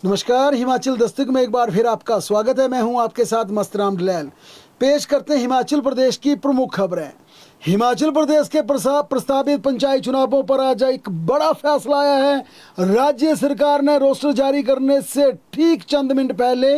नमस्कार। हिमाचल दस्तक में एक बार फिर आपका स्वागत है। मैं हूं आपके साथ मस्तराम डलैल। पेश करते हैं हिमाचल प्रदेश की प्रमुख खबरें। हिमाचल प्रदेश के प्रस्तावित पंचायत चुनावों पर आज एक बड़ा फैसला आया है। राज्य सरकार ने रोस्टर जारी करने से ठीक चंद मिनट पहले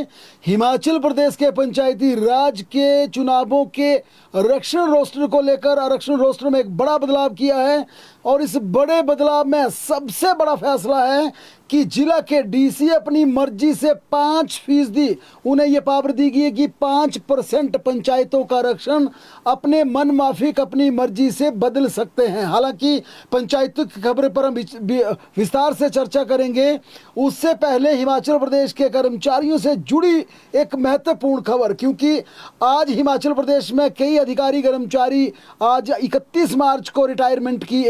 हिमाचल प्रदेश के पंचायती राज के चुनावों के आरक्षण रोस्टर को लेकर आरक्षण रोस्टर में एक बड़ा बदलाव किया है। और इस बड़े बदलाव में सबसे बड़ा फैसला है कि जिला के डीसी अपनी मर्जी से 5% उन्हें यह पावर दी गई है कि 5% पंचायतों का आरक्षण अपने मन माफिक अपनी मर्जी से बदल सकते हैं। हालांकि पंचायतों की खबर पर हम विस्तार से चर्चा करेंगे। उससे पहले हिमाचल प्रदेश के कर्मचारियों से जुड़ी एक महत्वपूर्ण खबर, क्योंकि आज हिमाचल प्रदेश में कई अधिकारी कर्मचारी आज 31 मार्च को रिटायरमेंट की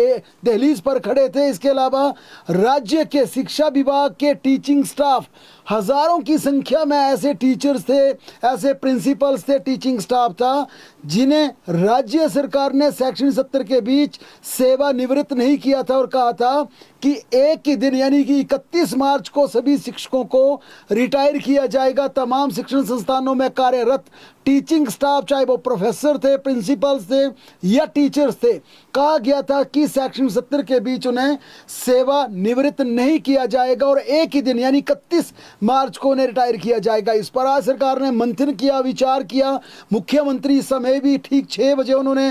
दहलीज पर खड़े थे। इसके अलावा राज्य के शिक्षा विभाग के टीचिंग स्टाफ, हजारों की संख्या में ऐसे टीचर्स थे, ऐसे प्रिंसिपल्स थे, टीचिंग स्टाफ था जिन्हें राज्य सरकार ने सेक्शन 70 के बीच सेवानिवृत्त नहीं किया था और कहा था कि एक ही दिन यानी कि 31 मार्च को सभी शिक्षकों को रिटायर किया जाएगा। तमाम शिक्षण संस्थानों में कार्यरत टीचिंग स्टाफ, चाहे वो प्रोफेसर थे, प्रिंसिपल्स थे या टीचर्स थे, कहा गया था कि सेक्शन 70 के बीच उन्हें सेवानिवृत्त नहीं किया जाएगा और एक ही दिन यानी 31 मार्च को उन्हें रिटायर किया जाएगा। इस पर आज सरकार ने मंथन किया, विचार किया। मुख्यमंत्री इस समय भी ठीक 6 बजे उन्होंने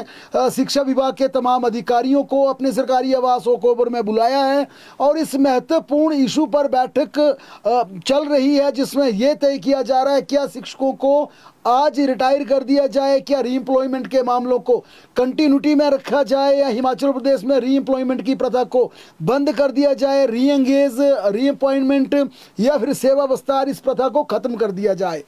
शिक्षा विभाग के तमाम अधिकारियों को अपने सरकारी आवास ओकओवर में बुलाया है और इस महत्वपूर्ण इशू पर बैठक चल रही है, जिसमें यह तय किया जा रहा है क्या शिक्षकों को आज रिटायर कर दिया जाए, क्या रीएम्प्लॉयमेंट के मामलों को कंटिन्यूटी में रखा जाए या हिमाचल प्रदेश में रीएम्प्लॉयमेंट की प्रथा को बंद कर दिया जाए, रीएंगेज, रीअपॉइंटमेंट या फिर सेवा विस्तार, इस प्रथा को खत्म कर दिया जाए।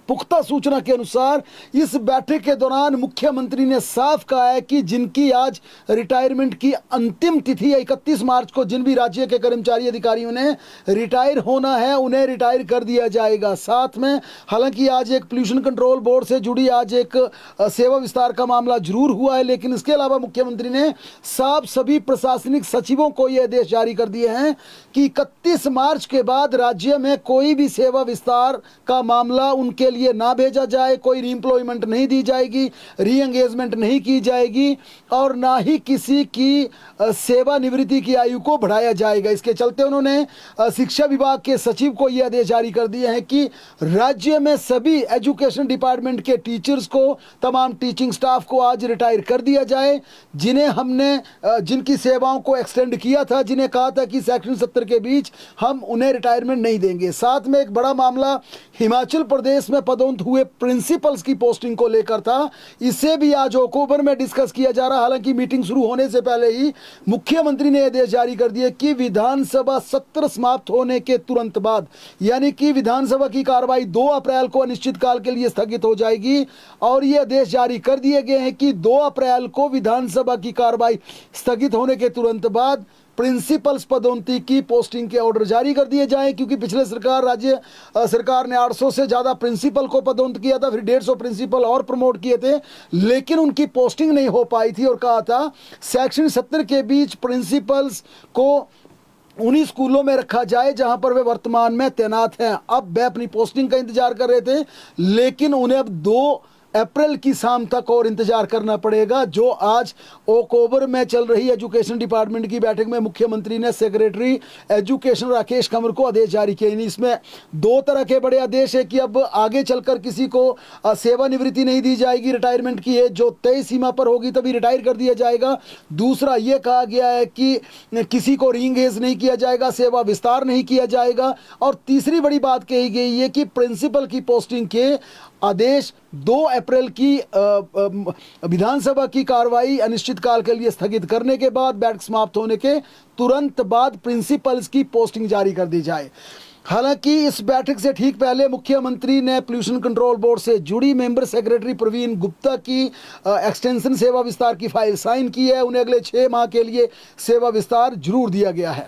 पुख्ता सूचना के अनुसार इस बैठक के दौरान मुख्यमंत्री ने साफ कहा है कि जिनकी आज रिटायरमेंट की अंतिम तिथि है 31 मार्च को, जिन भी राज्य के कर्मचारी अधिकारियों ने रिटायर होना है उन्हें रिटायर कर दिया जाएगा। साथ में हालांकि आज एक पोल्यूशन कंट्रोल बोर्ड से जुड़ी आज एक सेवा विस्तार का मामला जरूर हुआ है, लेकिन इसके अलावा मुख्यमंत्री ने साफ सभी प्रशासनिक सचिवों को यह आदेश जारी कर दिए हैं कि 31 मार्च के बाद राज्य में कोई भी सेवा विस्तार का मामला उनके के लिए ना भेजा जाए, कोई रीएम्प्लॉयमेंट नहीं दी जाएगी, री एंगेजमेंट नहीं की जाएगी और ना ही किसी की सेवानिवृत्ति की आयु को बढ़ाया जाएगा। इसके चलते उन्होंने शिक्षा विभाग के सचिव को यह आदेश जारी कर दिए हैं कि राज्य में सभी एजुकेशन डिपार्टमेंट के टीचर्स को, तमाम टीचिंग स्टाफ को आज रिटायर कर दिया जाए, जिन्हें हमने जिनकी सेवाओं को एक्सटेंड किया था, जिन्हें कहा था कि सेक्शन 70 के बीच हम उन्हें रिटायरमेंट नहीं देंगे। साथ में एक बड़ा मामला हिमाचल प्रदेश में पदोन्नत हुए प्रिंसिपल्स की पोस्टिंग को लेकर था। इसे भी आज ओकओवर में डिस्कस किया जा रहा है। हालांकि मीटिंग शुरू होने से पहले ही मुख्यमंत्री ने आदेश जारी कर दिए कि विधानसभा सत्र समाप्त होने के तुरंत बाद यानी कि विधानसभा की कार्रवाई 2 अप्रैल को अनिश्चितकाल के लिए स्थगित हो जाएगी और ये आदेश जारी कर दिए गए हैं कि 2 अप्रैल को विधानसभा की कार्रवाई स्थगित होने के तुरंत बाद प्रिंसिपल्स पदोन्नति की पोस्टिंग के ऑर्डर जारी कर दिए जाएं, क्योंकि पिछले राज्य सरकार ने 800 से ज़्यादा प्रिंसिपल को पदोन्नत किया था, फिर 150 प्रिंसिपल और प्रमोट किए थे, लेकिन उनकी पोस्टिंग नहीं हो पाई थी और कहा था सेक्शन 70 के बीच प्रिंसिपल्स को उन्हीं स्कूलों में रखा जाए जहां पर वे वर्तमान में तैनात हैं। अब वे अपनी पोस्टिंग का इंतजार कर रहे थे, लेकिन उन्हें अब 2 अप्रैल की शाम तक और इंतजार करना पड़ेगा। जो आज ओकओवर में चल रही एजुकेशन डिपार्टमेंट की बैठक में मुख्यमंत्री ने सेक्रेटरी एजुकेशन राकेश कंवर को आदेश जारी किए। इसमें 2 तरह के बड़े आदेश है कि अब आगे चलकर किसी को सेवानिवृत्ति नहीं दी जाएगी, रिटायरमेंट की एज जो तय सीमा पर होगी तभी रिटायर कर दिया जाएगा। दूसरा ये कहा गया है कि किसी को रीएंगेज नहीं किया जाएगा, सेवा विस्तार नहीं किया जाएगा। और तीसरी बड़ी बात कही गई है कि प्रिंसिपल की पोस्टिंग के आदेश 2 अप्रैल की विधानसभा की कार्रवाई अनिश्चितकाल के लिए स्थगित करने के बाद बैठक समाप्त होने के तुरंत बाद प्रिंसिपल्स की पोस्टिंग जारी कर दी जाए। हालांकि इस बैठक से ठीक पहले मुख्यमंत्री ने पोल्यूशन कंट्रोल बोर्ड से जुड़ी मेंबर सेक्रेटरी प्रवीण गुप्ता की एक्सटेंशन सेवा विस्तार की फाइल साइन की है। उन्हें अगले 6 माह के लिए सेवा विस्तार जरूर दिया गया है।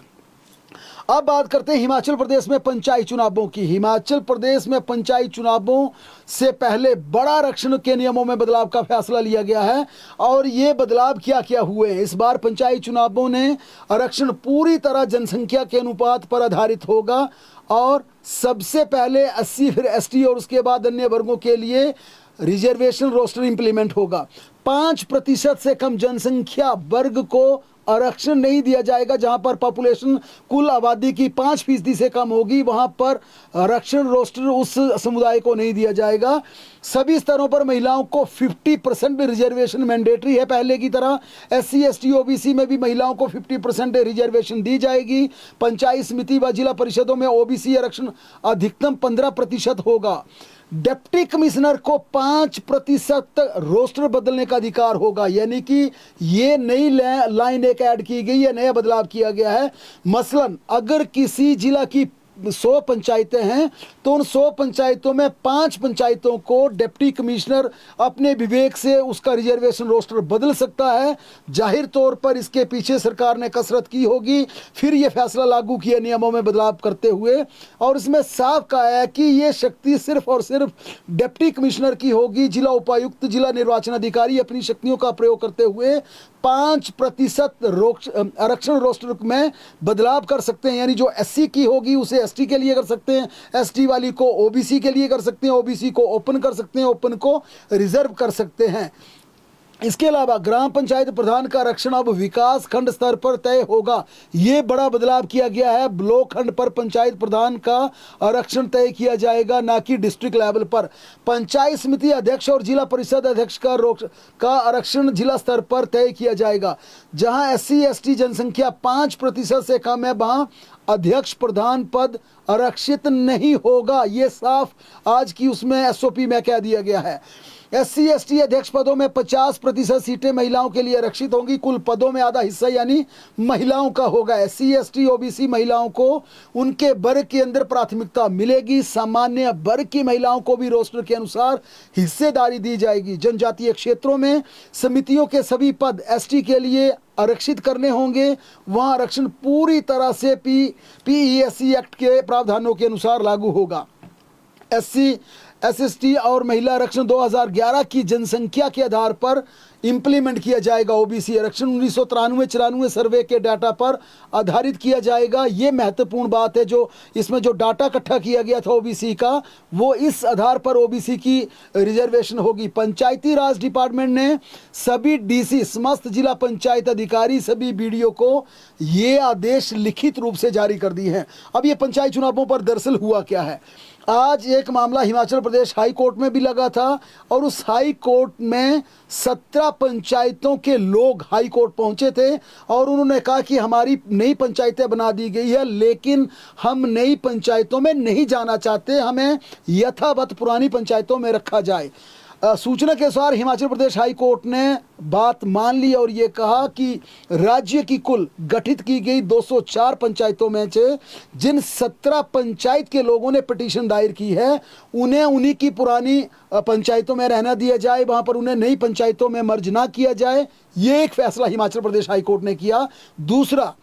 अब बात करते हैं हिमाचल प्रदेश में पंचायत चुनावों की। हिमाचल प्रदेश में पंचायत चुनावों से पहले बड़ा आरक्षण के नियमों में बदलाव का फैसला लिया गया है। और ये बदलाव क्या क्या हुए हैं? इस बार पंचायत चुनावों ने आरक्षण पूरी तरह जनसंख्या के अनुपात पर आधारित होगा और सबसे पहले 80, फिर एसटी और उसके बाद अन्य वर्गों के लिए रिजर्वेशन रोस्टर इंप्लीमेंट होगा। 5% से कम जनसंख्या वर्ग को आरक्षण नहीं दिया जाएगा। जहां पर पॉपुलेशन कुल आबादी की 5% से कम होगी वहां पर आरक्षण रोस्टर उस समुदाय को नहीं दिया जाएगा। सभी स्तरों पर महिलाओं को 50% रिजर्वेशन मैंडेटरी है पहले की तरह। SC ST OBC में भी महिलाओं को 50% रिजर्वेशन दी जाएगी। पंचायत समिति व जिला परिषदों में OBC आरक्षण अधिकतम 15% होगा। डिप्टी कमिश्नर को 5% रोस्टर बदलने का अधिकार होगा। यानी कि ये नई लाइन एक ऐड की गई है, नया बदलाव किया गया है। मसलन अगर किसी जिला की 100 पंचायतें हैं तो उन 100 पंचायतों में 5 पंचायतों को डिप्टी कमिश्नर अपने विवेक से उसका रिजर्वेशन रोस्टर बदल सकता है। जाहिर तौर पर इसके पीछे सरकार ने कसरत की होगी, फिर ये फैसला लागू किया नियमों में बदलाव करते हुए। और इसमें साफ कहा है कि ये शक्ति सिर्फ और सिर्फ डिप्टी कमिश्नर की होगी। जिला उपायुक्त, जिला निर्वाचन अधिकारी अपनी शक्तियों का प्रयोग करते हुए 5% आरक्षण रोस्टर में बदलाव कर सकते हैं। यानी जो SC की होगी उसे ST के लिए कर सकते हैं, ST वाली को OBC के लिए कर सकते हैं, OBC को ओपन कर सकते हैं, ओपन को रिजर्व कर सकते हैं। इसके अलावा ग्राम पंचायत प्रधान का आरक्षण अब विकास खंड स्तर पर तय होगा। ये बड़ा बदलाव किया गया है। ब्लॉक खंड पर पंचायत प्रधान का आरक्षण तय किया जाएगा, ना कि डिस्ट्रिक्ट लेवल पर। पंचायत समिति अध्यक्ष और जिला परिषद अध्यक्ष का आरक्षण जिला स्तर पर तय किया जाएगा। जहां SC ST जनसंख्या 5% से कम है वहां अध्यक्ष प्रधान पद आरक्षित नहीं होगा। ये साफ आज की उसमें SOP में कह दिया गया है। SC ST अध्यक्ष पदों में 50% सीटें महिलाओं के लिए आरक्षित होंगी। कुल पदों में आधा हिस्सा यानी महिलाओं का होगा। SC ST OBC महिलाओं को उनके वर्ग के अंदर प्राथमिकता मिलेगी। सामान्य वर्ग की महिलाओं को भी रोस्टर के अनुसार हिस्सेदारी दी जाएगी। जनजातीय क्षेत्रों में समितियों के सभी पद ST के लिए आरक्षित करने होंगे। वहां आरक्षण पूरी तरह से PESC एक्ट के प्रावधानों के अनुसार लागू होगा। SC SST और महिला आरक्षण 2011 की जनसंख्या के आधार पर इंप्लीमेंट किया जाएगा। OBC आरक्षण 1993-94 सर्वे के डाटा पर आधारित किया जाएगा। ये महत्वपूर्ण बात है। जो इसमें जो डाटा इकट्ठा किया गया था OBC का, वो इस आधार पर OBC की रिजर्वेशन होगी। पंचायती राज डिपार्टमेंट ने सभी DC, समस्त जिला पंचायत अधिकारी, सभी BDO को ये आदेश लिखित रूप से जारी कर दिए हैं। अब ये पंचायत चुनावों पर दरअसल हुआ क्या है? आज एक मामला हिमाचल प्रदेश हाई कोर्ट में भी लगा था और उस हाई कोर्ट में 17 पंचायतों के लोग हाई कोर्ट पहुंचे थे और उन्होंने कहा कि हमारी नई पंचायतें बना दी गई है, लेकिन हम नई पंचायतों में नहीं जाना चाहते, हमें यथावत पुरानी पंचायतों में रखा जाए। सूचना के अनुसार हिमाचल प्रदेश हाई कोर्ट ने बात मान ली और ये कहा कि राज्य की कुल गठित की गई 204 पंचायतों में से जिन 17 पंचायत के लोगों ने पिटीशन दायर की है, उन्हें उन्हीं की पुरानी पंचायतों में रहना दिया जाए, वहां पर उन्हें नई पंचायतों में मर्ज ना किया जाए। ये एक फैसला हिमाचल प्रदेश हाई कोर्ट ने किया। दूसरा,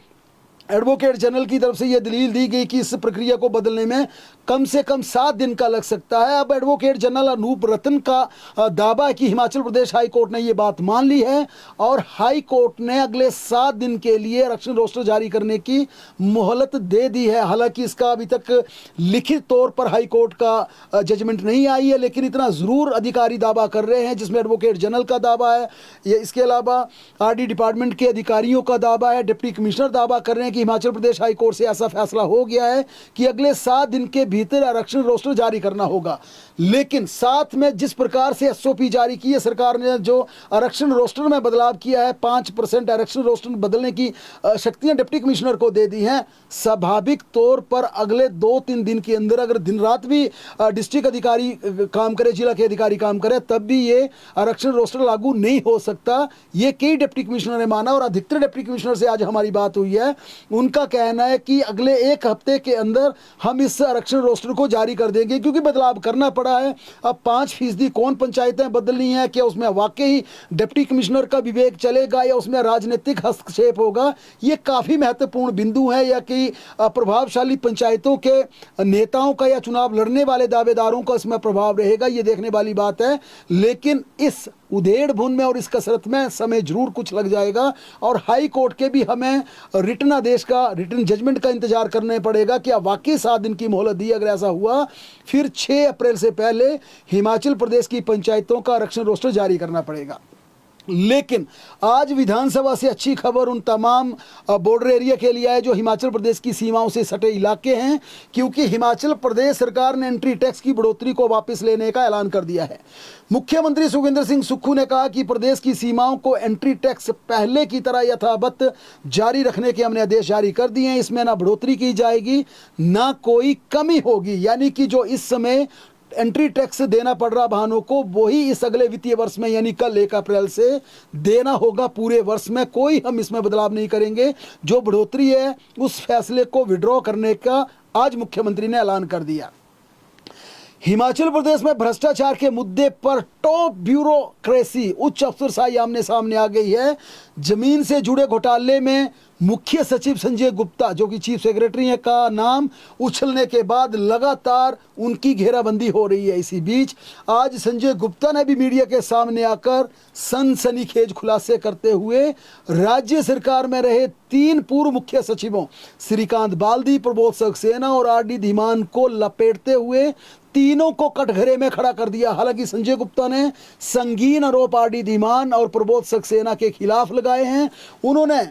एडवोकेट जनरल की तरफ से यह दलील दी गई कि इस प्रक्रिया को बदलने में कम से कम 7 दिन का लग सकता है। अब एडवोकेट जनरल अनूप रतन का दावा है कि हिमाचल प्रदेश हाई कोर्ट ने यह बात मान ली है और हाई कोर्ट ने अगले 7 दिन के लिए आरक्षण रोस्टर जारी करने की मोहलत दे दी है। हालांकि इसका अभी तक लिखित तौर पर हाई कोर्ट का जजमेंट नहीं आई है, लेकिन इतना ज़रूर अधिकारी दावा कर रहे हैं, जिसमें एडवोकेट जनरल का दावा है, इसके अलावा RD डिपार्टमेंट के अधिकारियों का दावा है, डिप्टी कमिश्नर दावा कर रहे हैं कि हिमाचल प्रदेश हाई कोर्ट से ऐसा फैसला हो गया है कि अगले 7 दिन के भीतर आरक्षण रोस्टर जारी करना होगा। लेकिन साथ में जिस प्रकार से SOP जारी की है सरकार ने, जो आरक्षण रोस्टर में बदलाव किया है, 5% आरक्षण रोस्टर बदलने की शक्तियां डिप्टी कमिश्नर को दे दी हैं। स्वाभाविक तौर पर अगले 2-3 दिन के अंदर अगर दिन रात भी डिस्ट्रिक्ट अधिकारी काम करे, जिला के अधिकारी काम करे, तब भी ये आरक्षण रोस्टर लागू नहीं हो सकता। ये कई डिप्टी कमिश्नर ने माना और अधिकतर डिप्टी कमिश्नर से आज हमारी बात हुई है। उनका कहना है कि अगले एक हफ्ते के अंदर हम इस आरक्षण रोस्टर को जारी कर देंगे, क्योंकि बदलाव करना पड़ा है। अब 5% कौन पंचायतें बदलनी है, क्या उसमें वाकई डिप्टी कमिश्नर का विवेक चलेगा या उसमें राजनीतिक हस्तक्षेप होगा, ये काफ़ी महत्वपूर्ण बिंदु है। या कि प्रभावशाली पंचायतों के नेताओं का या चुनाव लड़ने वाले दावेदारों का इसमें प्रभाव रहेगा, ये देखने वाली बात है। लेकिन इस उधेड़ बुन में और इस कसरत में समय जरूर कुछ लग जाएगा और हाई कोर्ट के भी हमें रिटन आदेश का, रिटन जजमेंट का इंतजार करना पड़ेगा कि वाकई 7 दिन की मोहलत दी। अगर ऐसा हुआ फिर 6 अप्रैल से पहले हिमाचल प्रदेश की पंचायतों का आरक्षण रोस्टर जारी करना पड़ेगा। लेकिन आज विधानसभा से अच्छी खबर उन तमाम बॉर्डर एरिया के लिए है जो हिमाचल प्रदेश की सीमाओं से सटे इलाके हैं, क्योंकि हिमाचल प्रदेश सरकार ने एंट्री टैक्स की बढ़ोतरी को वापस लेने का ऐलान कर दिया है। मुख्यमंत्री सुखविंदर सिंह सुक्खू ने कहा कि प्रदेश की सीमाओं को एंट्री टैक्स पहले की तरह यथावत जारी रखने के हमने आदेश जारी कर दिए हैं। इसमें ना बढ़ोतरी की जाएगी ना कोई कमी होगी, यानी कि जो इस समय एंट्री टैक्स देना पड़ रहा वाहनों को, वही इस अगले वित्तीय वर्ष में यानी कल 1 अप्रैल से देना होगा। पूरे वर्ष में कोई हम इसमें बदलाव नहीं करेंगे। जो बढ़ोतरी है उस फैसले को विड्रॉ करने का आज मुख्यमंत्री ने ऐलान कर दिया। हिमाचल प्रदेश में भ्रष्टाचार के मुद्दे पर टॉप ब्यूरोक्रेसी, उच्च अफसरशाही आमने सामने आ गई है। जमीन से जुड़े घोटाले में मुख्य सचिव संजय गुप्ता, जो कि चीफ सेक्रेटरी हैं, का नाम उछलने के बाद लगातार उनकी घेराबंदी हो रही है। इसी बीच आज संजय गुप्ता ने भी मीडिया के सामने आकर सनसनीखेज खुलासे करते हुए राज्य सरकार में रहे 3 पूर्व मुख्य सचिवों श्रीकांत बाल्दी, प्रबोध सक्सेना और आर डी धीमान को लपेटते हुए तीनों को कटघरे में खड़ा कर दिया। हालांकि संजय गुप्ता ने संगीन आरोप आर डी धीमान और प्रबोध सक्सेना के खिलाफ लगाए हैं। उन्होंने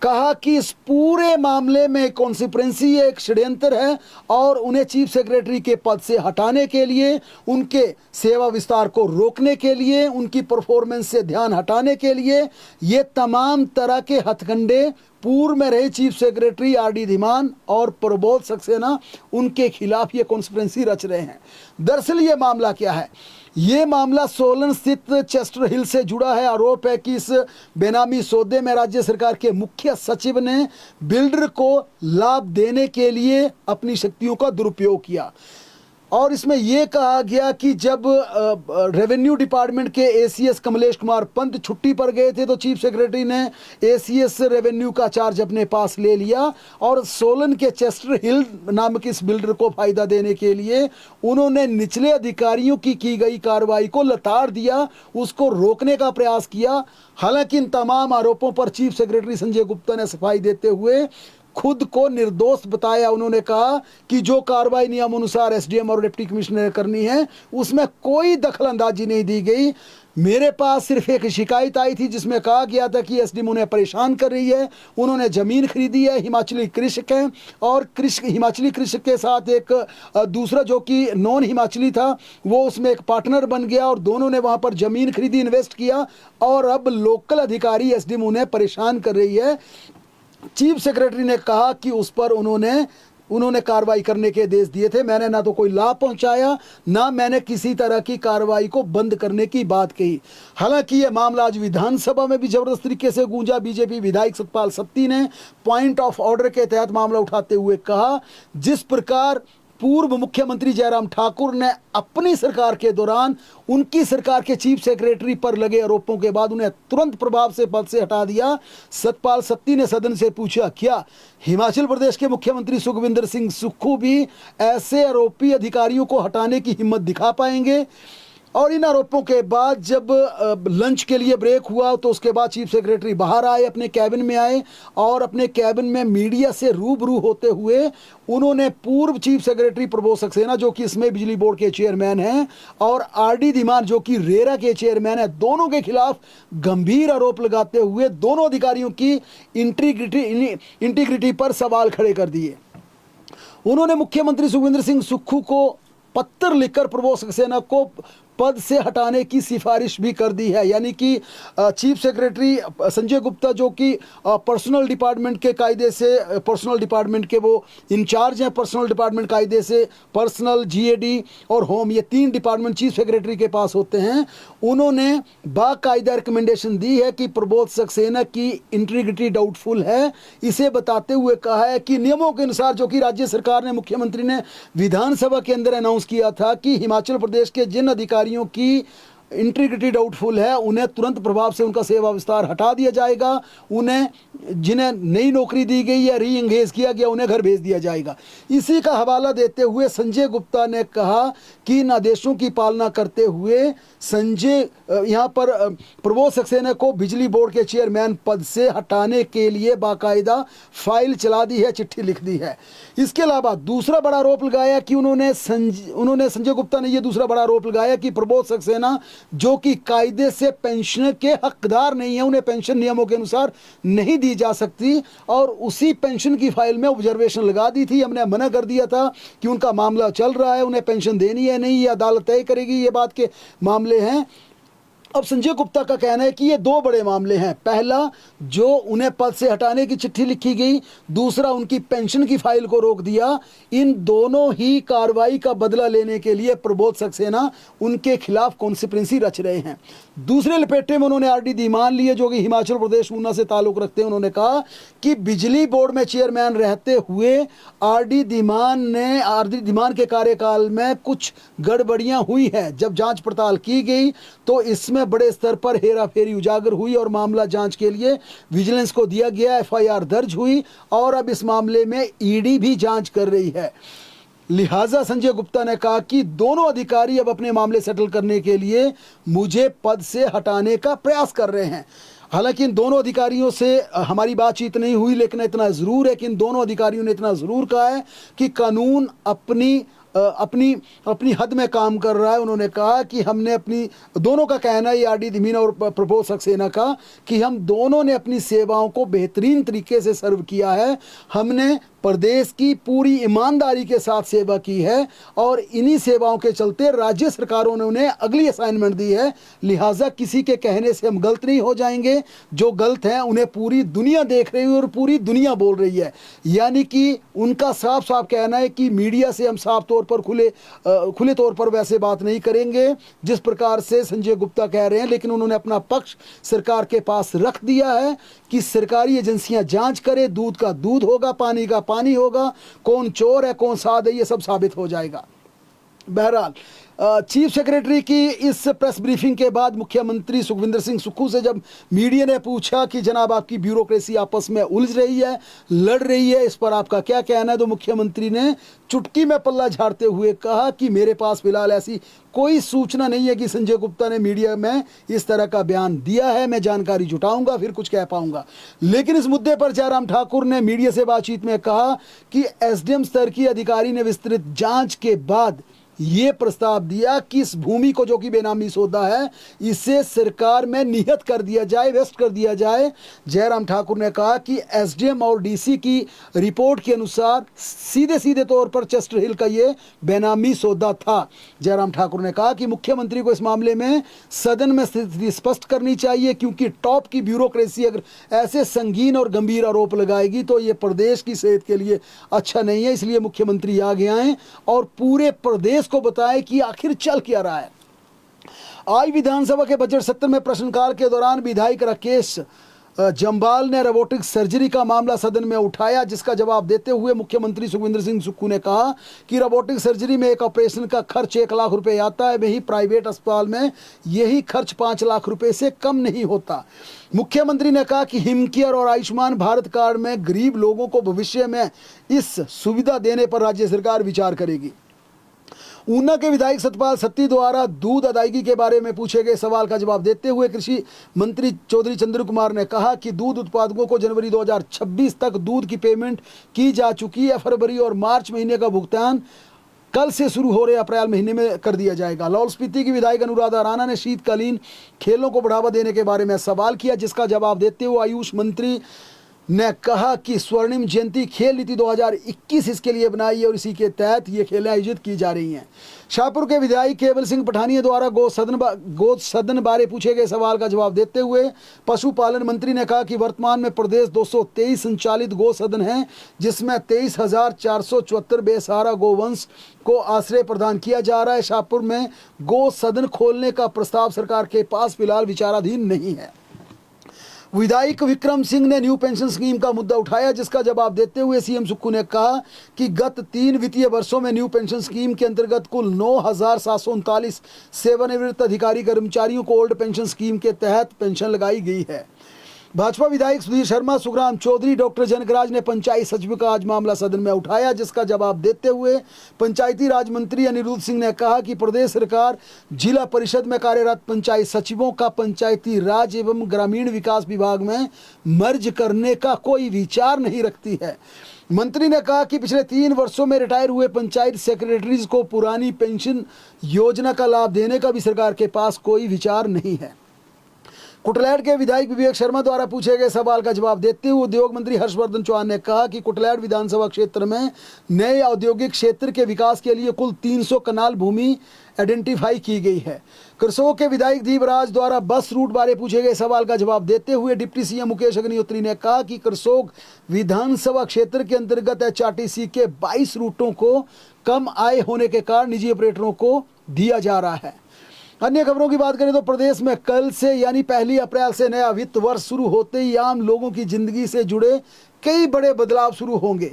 कहा कि इस पूरे मामले में कॉन्स्पिरेसी एक षड्यंत्र है और उन्हें चीफ सेक्रेटरी के पद से हटाने के लिए, उनके सेवा विस्तार को रोकने के लिए, उनकी परफॉर्मेंस से ध्यान हटाने के लिए ये तमाम तरह के हथकंडे पूर्व में रहे chief secretary R D Dhiman और प्रबोध सक्सेना उनके खिलाफ ये कॉन्स्पिरेसी रच रहे हैं। दरअसल ये मामला क्या है? ये मामला सोलन स्थित चेस्टर हिल से जुड़ा है। आरोप है कि इस बेनामी सौदे में राज्य सरकार के मुख्य सचिव ने बिल्डर को लाभ देने के लिए अपनी शक्तियों का दुरुपयोग किया। और इसमें यह कहा गया कि जब रेवेन्यू डिपार्टमेंट के एसीएस कमलेश कुमार पंत छुट्टी पर गए थे तो चीफ सेक्रेटरी ने एसीएस रेवेन्यू का चार्ज अपने पास ले लिया और सोलन के चेस्टर हिल नामक इस बिल्डर को फायदा देने के लिए उन्होंने निचले अधिकारियों की गई कार्रवाई को लताड़ दिया, उसको रोकने का प्रयास किया। हालांकि इन तमाम आरोपों पर चीफ सेक्रेटरी संजय गुप्ता ने सफाई देते हुए खुद को निर्दोष बताया। उन्होंने कहा कि जो कार्रवाई नियम अनुसार एसडीएम और डिप्टी कमिश्नर ने करनी है उसमें कोई दखलंदाजी नहीं दी गई। मेरे पास सिर्फ एक शिकायत आई थी जिसमें कहा गया था कि एसडीएम उन्हें परेशान कर रही है। उन्होंने ज़मीन खरीदी है, हिमाचली कृषक हैं और हिमाचली कृषक के साथ एक दूसरा जो कि नॉन हिमाचली था वो उसमें एक पार्टनर बन गया और दोनों ने वहाँ पर ज़मीन खरीदी, इन्वेस्ट किया और अब लोकल अधिकारी एसडीएम उन्हें परेशान कर रही है। चीफ सेक्रेटरी ने कहा कि उस पर उन्होंने कार्रवाई करने के आदेश दिए थे। मैंने ना तो कोई लाभ पहुंचाया ना मैंने किसी तरह की कार्रवाई को बंद करने की बात कही। हालांकि यह मामला आज विधानसभा में भी जबरदस्त तरीके से गूंजा। बीजेपी विधायक सतपाल सत्ती ने पॉइंट ऑफ ऑर्डर के तहत मामला उठाते हुए कहा, जिस प्रकार पूर्व मुख्यमंत्री जयराम ठाकुर ने अपनी सरकार के दौरान उनकी सरकार के चीफ सेक्रेटरी पर लगे आरोपों के बाद उन्हें तुरंत प्रभाव से पद से हटा दिया। सतपाल सत्ती ने सदन से पूछा, क्या हिमाचल प्रदेश के मुख्यमंत्री सुखविंदर सिंह सुक्खू भी ऐसे आरोपी अधिकारियों को हटाने की हिम्मत दिखा पाएंगे? और इन आरोपों के बाद जब लंच के लिए ब्रेक हुआ तो उसके बाद चीफ सेक्रेटरी बाहर आए, अपने कैबिन में आए और अपने कैबिन में मीडिया से रूबरू होते हुए उन्होंने पूर्व चीफ सेक्रेटरी प्रबोध सक्सेना जो कि इसमें बिजली बोर्ड के चेयरमैन हैं और आर डी धीमान जो कि रेरा के चेयरमैन हैं, दोनों के खिलाफ गंभीर आरोप लगाते हुए दोनों अधिकारियों की इंटीग्रिटी पर सवाल खड़े कर दिए। उन्होंने मुख्यमंत्री सुखविंदर सिंह सुक्खू को पत्र लिखकर प्रबोध सक्सेना को पद से हटाने की सिफारिश भी कर दी है। यानी कि चीफ सेक्रेटरी संजय गुप्ता, जो कि पर्सनल डिपार्टमेंट के कायदे से, पर्सनल डिपार्टमेंट के वो इंचार्ज हैं, पर्सनल डिपार्टमेंट कायदे से पर्सनल, जीएडी और होम, ये 3 डिपार्टमेंट चीफ सेक्रेटरी के पास होते हैं। उन्होंने बाकायदा रिकमेंडेशन दी है कि प्रबोध सक्सेना की इंटीग्रिटी डाउटफुल है, इसे बताते हुए कहा है कि नियमों के अनुसार, जो कि राज्य सरकार ने, मुख्यमंत्री ने विधानसभा के अंदर अनाउंस किया था कि हिमाचल प्रदेश के जिन अधिकारियों की इंटीग्रिटी डाउटफुल है उन्हें तुरंत प्रभाव से उनका सेवा विस्तार हटा दिया जाएगा। उन्हें, जिन्हें नई नौकरी दी गई या री एंगेज किया गया, उन्हें घर भेज दिया जाएगा। इसी का हवाला देते हुए संजय गुप्ता ने कहा कि इन आदेशों की पालना करते हुए संजय यहाँ पर प्रबोध सक्सेना को बिजली बोर्ड के चेयरमैन पद से हटाने के लिए बाकायदा फाइल चला दी है, चिट्ठी लिख दी है। इसके अलावा दूसरा बड़ा आरोप लगाया कि उन्होंने संजय गुप्ता ने यह दूसरा बड़ा आरोप लगाया कि प्रबोध सक्सेना, जो कि कायदे से पेंशन के हकदार नहीं है, उन्हें पेंशन नियमों के अनुसार नहीं दी जा सकती, और उसी पेंशन की फाइल में ऑब्जर्वेशन लगा दी थी। हमने मना कर दिया था कि उनका मामला चल रहा है, उन्हें पेंशन देनी है नहीं, ये अदालत तय करेगी, ये बात के मामले हैं। अब संजय गुप्ता का कहना है कि ये 2 बड़े मामले हैं। पहला, जो उन्हें पद से हटाने की चिट्ठी लिखी गई, दूसरा उनकी पेंशन की फाइल को रोक दिया। इन दोनों ही कार्रवाई का बदला लेने के लिए प्रबोध सक्सेना उनके खिलाफ कॉन्स्पिरेसी रच रहे हैं। दूसरे लपेटे में उन्होंने आरडी धीमान लिए, जो कि हिमाचल प्रदेश ऊना से ताल्लुक रखते हैं। उन्होंने कहा कि बिजली बोर्ड में चेयरमैन रहते हुए आरडी धीमान के कार्यकाल में कुछ गड़बड़ियां हुई है। जब जांच पड़ताल की गई तो इसमें बड़े स्तर पर हेरा फेरी उजागर हुई और मामला जांच के लिए विजिलेंस को दिया गया, एफआईआर दर्ज हुई और अब इस मामले में ईडी भी जांच कर रही है। लिहाजा संजय गुप्ता ने कहा कि दोनों अधिकारी अब अपने मामले सेटल करने के लिए मुझे पद से हटाने का प्रयास कर रहे हैं। हालांकि इन दोनों अधिकारियों से हमारी बातचीत नहीं हुई, लेकिन इतना ज़रूर है कि इन दोनों अधिकारियों ने इतना ज़रूर कहा है कि कानून अपनी हद में काम कर रहा है। उन्होंने कहा कि हमने दोनों का कहना है, आरडी धीमान और प्रबोध सक्सेना का, कि हम दोनों ने अपनी सेवाओं को बेहतरीन तरीके से सर्व किया है। हमने प्रदेश की पूरी ईमानदारी के साथ सेवा की है और इन्हीं सेवाओं के चलते राज्य सरकारों ने उन्हें अगली असाइनमेंट दी है। लिहाजा किसी के कहने से हम गलत नहीं हो जाएंगे। जो गलत हैं उन्हें पूरी दुनिया देख रही है और पूरी दुनिया बोल रही है। यानी कि उनका साफ साफ कहना है कि मीडिया से हम साफ तौर पर खुले तौर पर वैसे बात नहीं करेंगे जिस प्रकार से संजय गुप्ता कह रहे हैं, लेकिन उन्होंने अपना पक्ष सरकार के पास रख दिया है कि सरकारी एजेंसियां जांच करें, दूध का दूध होगा, पानी का पानी होगा, कौन चोर है कौन साध है ये सब साबित हो जाएगा। बहरहाल चीफ सेक्रेटरी की इस प्रेस ब्रीफिंग के बाद मुख्यमंत्री सुखविंदर सिंह सुक्खू से जब मीडिया ने पूछा कि जनाब आपकी ब्यूरोक्रेसी आपस में उलझ रही है, लड़ रही है, इस पर आपका क्या कहना है, तो मुख्यमंत्री ने चुटकी में पल्ला झाड़ते हुए कहा कि मेरे पास फिलहाल ऐसी कोई सूचना नहीं है कि संजय गुप्ता ने मीडिया में इस तरह का बयान दिया है। मैं जानकारी जुटाऊंगा फिर कुछ कह पाऊंगा। लेकिन इस मुद्दे पर जयराम ठाकुर ने मीडिया से बातचीत में कहा कि एसडीएम स्तर की अधिकारी ने विस्तृत जांच के बाद ये प्रस्ताव दिया कि इस भूमि को, जो कि बेनामी सौदा है, इसे सरकार में नियत कर दिया जाए, वेस्ट कर दिया जाए। जयराम ठाकुर ने कहा कि एसडीएम और डीसी की रिपोर्ट के अनुसार सीधे तौर पर चेस्टर हिल का ये बेनामी सौदा था। जयराम ठाकुर ने कहा कि मुख्यमंत्री को इस मामले में सदन में स्थिति स्पष्ट करनी चाहिए, क्योंकि टॉप की ब्यूरोक्रेसी अगर ऐसे संगीन और गंभीर आरोप लगाएगी तो ये प्रदेश की सेहत के लिए अच्छा नहीं है। इसलिए मुख्यमंत्री आगे आए और पूरे प्रदेश को बताएं कि आखिर चल क्या रहा है। आज विधानसभा के बजट सत्र में प्रश्नकाल के दौरान विधायक राकेश जम्वाल ने रोबोटिक सर्जरी का मामला सदन में उठाया, जिसका जवाब देते हुए मुख्यमंत्री सुखविंदर सिंह सुक्खू ने कहा कि रोबोटिक सर्जरी में एक ऑपरेशन का खर्च 1 लाख रुपए आता है, वहीं प्राइवेट अस्पताल में यही खर्च 5 लाख रुपए से कम नहीं होता। मुख्यमंत्री ने कहा कि हिमकेयर और आयुष्मान भारत कार्ड में गरीब लोगों को भविष्य में इस सुविधा देने पर राज्य सरकार विचार करेगी। ऊना के विधायक सतपाल सत्ती द्वारा दूध अदायगी के बारे में पूछे गए सवाल का जवाब देते हुए कृषि मंत्री चौधरी चंद्र कुमार ने कहा कि दूध उत्पादकों को जनवरी 2026 तक दूध की पेमेंट की जा चुकी है। फरवरी और मार्च महीने का भुगतान कल से शुरू हो रहे अप्रैल महीने में कर दिया जाएगा। लाहौल स्पीति की विधायक अनुराधा राणा ने शीतकालीन खेलों को बढ़ावा देने के बारे में सवाल किया, जिसका जवाब देते हुए आयुष मंत्री ने कहा कि स्वर्णिम जयंती खेल नीति 2021 इसके लिए बनाई है और इसी के तहत ये खेलें आयोजित की जा रही हैं। शाहपुर के विधायक केवल सिंह पठानिया द्वारा गौ सदन बारे पूछे गए सवाल का जवाब देते हुए पशुपालन मंत्री ने कहा कि वर्तमान में प्रदेश 223 संचालित गौ सदन हैं, जिसमें 23,474 बेसहारा गोवंश को आश्रय प्रदान किया जा रहा है। शाहपुर में गौ सदन खोलने का प्रस्ताव सरकार के पास फिलहाल विचाराधीन नहीं है। विधायक विक्रम सिंह ने न्यू पेंशन स्कीम का मुद्दा उठाया, जिसका जवाब देते हुए सीएम सुक्खू ने कहा कि गत 3 वित्तीय वर्षों में न्यू पेंशन स्कीम के अंतर्गत कुल 9,739 सेवानिवृत्त अधिकारी कर्मचारियों को ओल्ड पेंशन स्कीम के तहत पेंशन लगाई गई है। भाजपा विधायक सुधीर शर्मा, सुखराम चौधरी, डॉक्टर जनकराज ने पंचायत सचिव का आज मामला सदन में उठाया, जिसका जवाब देते हुए पंचायती राज मंत्री अनिरुद्ध सिंह ने कहा कि प्रदेश सरकार जिला परिषद में कार्यरत पंचायत सचिवों का पंचायती राज एवं ग्रामीण विकास विभाग में मर्ज करने का कोई विचार नहीं रखती है। मंत्री ने कहा कि पिछले 3 वर्षों में रिटायर हुए पंचायत सेक्रेटरीज को पुरानी पेंशन योजना का लाभ देने का भी सरकार के पास कोई विचार नहीं है। कुटलैहड़ के विधायक विवेक शर्मा द्वारा पूछे गए सवाल का जवाब देते हुए उद्योग मंत्री हर्षवर्धन चौहान ने कहा कि कुटलैहड़ विधानसभा क्षेत्र में नए औद्योगिक क्षेत्र के विकास के लिए कुल 300 कनाल भूमि आइडेंटिफाई की गई है। करसोग के विधायक दीपराज द्वारा बस रूट बारे पूछे गए सवाल का जवाब देते हुए डिप्टी सीएम मुकेश अग्निहोत्री ने कहा कि करसोग विधानसभा क्षेत्र के अंतर्गत एचआरटीसी के 22 रूटों को कम आय होने के कारण निजी ऑपरेटरों को दिया जा रहा है। अन्य खबरों की बात करें तो प्रदेश में कल से यानी 1 अप्रैल से नया वित्त वर्ष शुरू होते ही आम लोगों की जिंदगी से जुड़े कई बड़े बदलाव शुरू होंगे।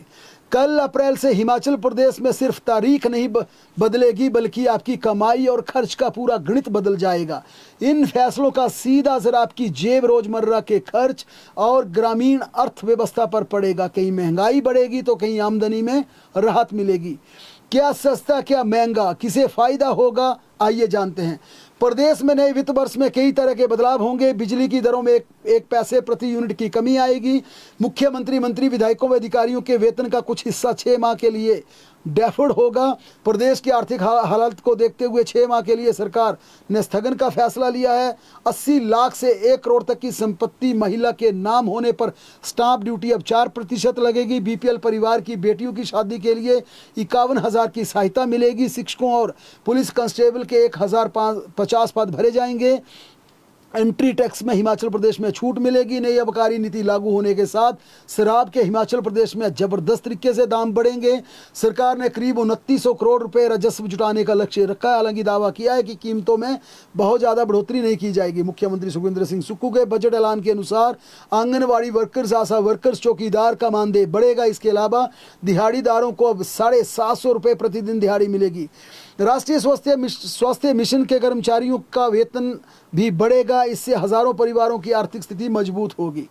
कल अप्रैल से हिमाचल प्रदेश में सिर्फ तारीख नहीं बदलेगी, बल्कि आपकी कमाई और खर्च का पूरा गणित बदल जाएगा। इन फैसलों का सीधा असर आपकी जेब, रोजमर्रा के खर्च और ग्रामीण अर्थव्यवस्था पर पड़ेगा। कहीं महंगाई बढ़ेगी तो कहीं आमदनी में राहत मिलेगी। क्या सस्ता क्या महंगा, किसे फायदा होगा, आइए जानते हैं। प्रदेश में नए वित्त वर्ष में कई तरह के बदलाव होंगे। बिजली की दरों में एक पैसे प्रति यूनिट की कमी आएगी। मुख्यमंत्री, मंत्री, विधायकों व अधिकारियों के वेतन का कुछ हिस्सा 6 माह के लिए डेफर्ड होगा। प्रदेश की आर्थिक हालत को देखते हुए 6 माह के लिए सरकार ने स्थगन का फैसला लिया है। 80 लाख से 1 करोड़ तक की संपत्ति महिला के नाम होने पर स्टाम्प ड्यूटी अब 4% लगेगी। बीपीएल परिवार की बेटियों की शादी के लिए 51,000 की सहायता मिलेगी। शिक्षकों और पुलिस कांस्टेबल के 1,050 पद भरे जाएंगे। एंट्री टैक्स में हिमाचल प्रदेश में छूट मिलेगी। नई आबकारी नीति लागू होने के साथ शराब के हिमाचल प्रदेश में जबरदस्त तरीके से दाम बढ़ेंगे। सरकार ने करीब 2900 करोड़ रुपए राजस्व जुटाने का लक्ष्य रखा है। हालांकि दावा किया है कि कीमतों में बहुत ज़्यादा बढ़ोतरी नहीं की जाएगी। मुख्यमंत्री सुखविंदर सिंह सुक्खू के बजट ऐलान के अनुसार आंगनबाड़ी वर्कर्स, आशा वर्कर्स, चौकीदार का मानदेय बढ़ेगा। इसके अलावा दिहाड़ीदारों को अब 750 रुपये प्रतिदिन दिहाड़ी मिलेगी। राष्ट्रीय स्वास्थ्य मिशन के कर्मचारियों का वेतन भी बढ़ेगा। इससे हजारों परिवारों की आर्थिक स्थिति मजबूत होगी।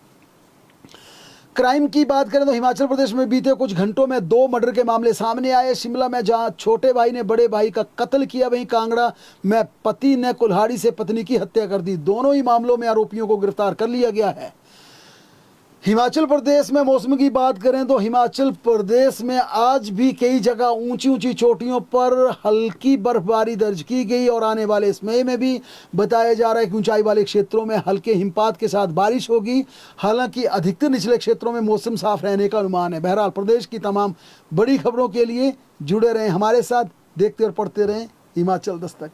क्राइम की बात करें तो हिमाचल प्रदेश में बीते कुछ घंटों में 2 मर्डर के मामले सामने आए। शिमला में जहां छोटे भाई ने बड़े भाई का कत्ल किया, वहीं कांगड़ा में पति ने कुल्हाड़ी से पत्नी की हत्या कर दी। दोनों ही मामलों में आरोपियों को गिरफ्तार कर लिया गया है। हिमाचल प्रदेश में मौसम की बात करें तो हिमाचल प्रदेश में आज भी कई जगह ऊंची ऊंची चोटियों पर हल्की बर्फबारी दर्ज की गई और आने वाले समय में भी बताया जा रहा है कि ऊंचाई वाले क्षेत्रों में हल्के हिमपात के साथ बारिश होगी। हालांकि अधिकतर निचले क्षेत्रों में मौसम साफ रहने का अनुमान है। बहरहाल प्रदेश की तमाम बड़ी खबरों के लिए जुड़े रहें हमारे साथ, देखते और पढ़ते रहें हिमाचल दस्तक।